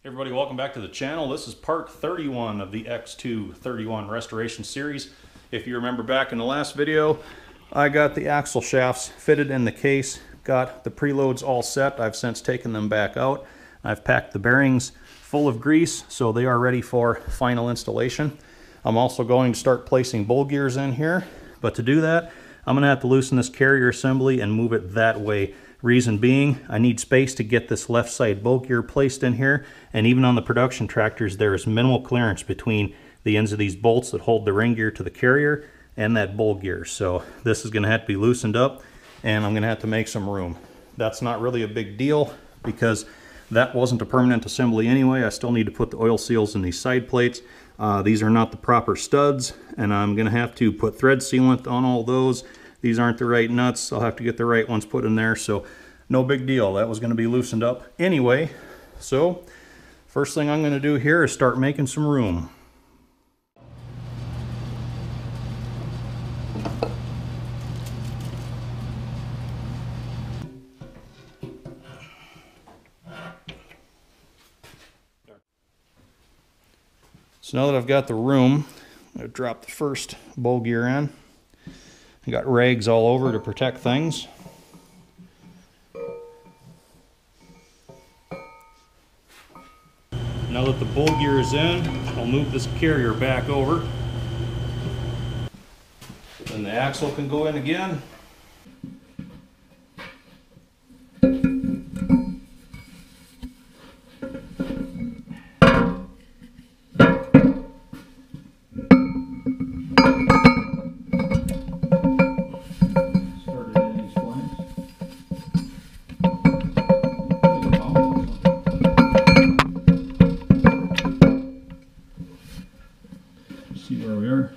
Everybody, welcome back to the channel. This is part 31 of the X231 restoration series. If you remember back in the last video, I got the axle shafts fitted in the case, got the preloads all set. I've since taken them back out. I've packed the bearings full of grease, so they are ready for final installation. I'm also going to start placing bowl gears in here, but to do that, I'm going to have to loosen this carrier assembly and move it that way. Reason being, I need space to get this left side bowl gear placed in here, and even on the production tractors there is minimal clearance between the ends of these bolts that hold the ring gear to the carrier and that bowl gear. So this is going to have to be loosened up, and I'm going to have to make some room. That's not really a big deal because that wasn't a permanent assembly anyway. I still need to put the oil seals in these side plates. These are not the proper studs, and I'm going to have to put thread sealant on all those. These aren't the right nuts. I'll have to get the right ones put in there, so no big deal. That was going to be loosened up anyway. So first thing I'm going to do here is start making some room. So now that I've got the room, I'm going to drop the first bowl gear in. I got rags all over to protect things. Now that the bowl gear is in, I'll move this carrier back over. Then the axle can go in again. See where we are.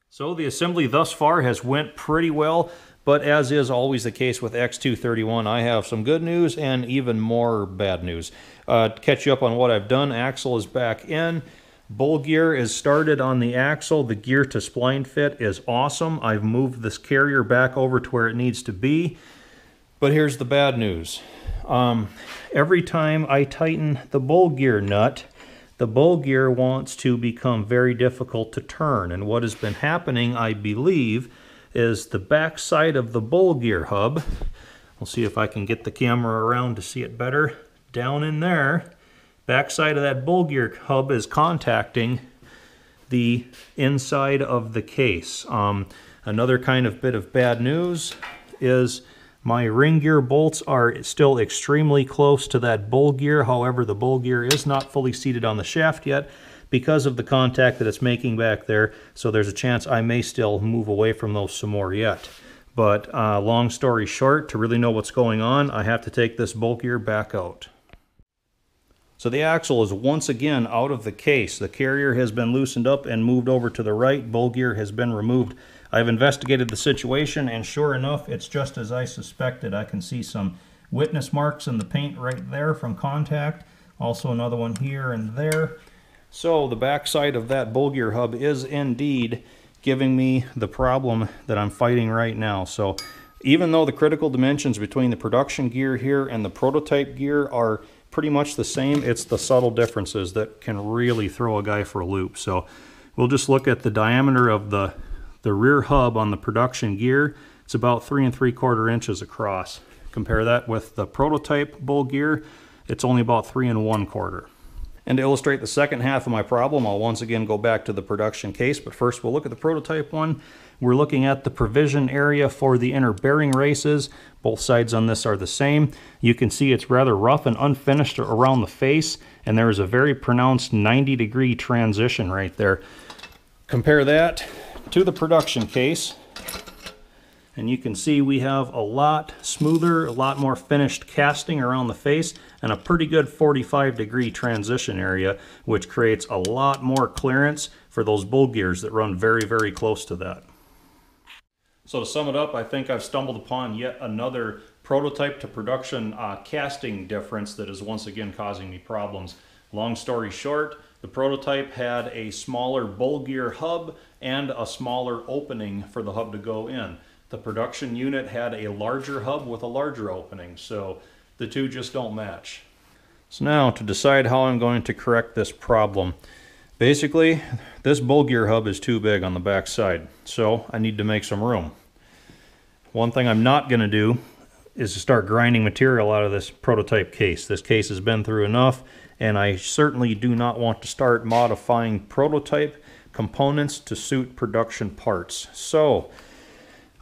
So the assembly thus far has went pretty well, but as is always the case with X231, I have some good news and even more bad news. To catch you up on what I've done, axle is back in. Bowl gear is started on the axle. The gear to spline fit is awesome. I've moved this carrier back over to where it needs to be. But here's the bad news. Every time I tighten the bowl gear nut, the bowl gear wants to become very difficult to turn. And what has been happening, I believe, is the back side of the bowl gear hub. We'll see if I can get the camera around to see it better. Down in there, backside of that bowl gear hub is contacting the inside of the case. Another kind of bit of bad news is my ring gear bolts are still extremely close to that bowl gear. However, the bowl gear is not fully seated on the shaft yet because of the contact that it's making back there. So there's a chance I may still move away from those some more yet. But long story short, to really know what's going on, I have to take this bowl gear back out. So the axle is once again out of the case. The carrier has been loosened up and moved over to the right. Bowl gear has been removed. I've investigated the situation, and sure enough, it's just as I suspected. I can see some witness marks in the paint right there from contact. Also another one here and there. So the backside of that bowl gear hub is indeed giving me the problem that I'm fighting right now. So even though the critical dimensions between the production gear here and the prototype gear are pretty much the same, it's the subtle differences that can really throw a guy for a loop. So we'll just look at the diameter of the rear hub on the production gear. It's about 3 3/4 inches across. Compare that with the prototype bowl gear, it's only about 3 1/4. And to illustrate the second half of my problem, I'll once again go back to the production case, but first we'll look at the prototype one. We're looking at the provision area for the inner bearing races. Both sides on this are the same. You can see it's rather rough and unfinished around the face, and there is a very pronounced 90-degree transition right there. Compare that to the production case, and you can see we have a lot smoother, a lot more finished casting around the face, and a pretty good 45-degree transition area, which creates a lot more clearance for those bowl gears that run very, very close to that. So to sum it up, I think I've stumbled upon yet another prototype to production casting difference that is once again causing me problems. Long story short, The prototype had a smaller bull gear hub and a smaller opening for the hub to go in. The production unit had a larger hub with a larger opening, so the two just don't match. So now to decide how I'm going to correct this problem. Basically, this bull gear hub is too big on the back side, so I need to make some room. One thing I'm not going to do is to start grinding material out of this prototype case. This case has been through enough, and I certainly do not want to start modifying prototype components to suit production parts. So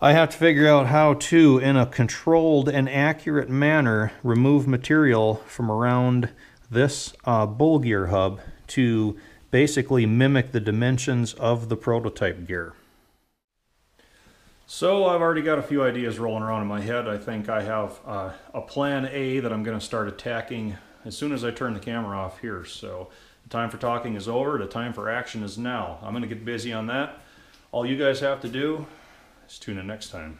I have to figure out how to, in a controlled and accurate manner, remove material from around this bull gear hub to basically mimic the dimensions of the prototype gear. So I've already got a few ideas rolling around in my head. I think I have a plan A that I'm going to start attacking as soon as I turn the camera off here. So the time for talking is over. The time for action is now. I'm going to get busy on that. All you guys have to do is tune in next time.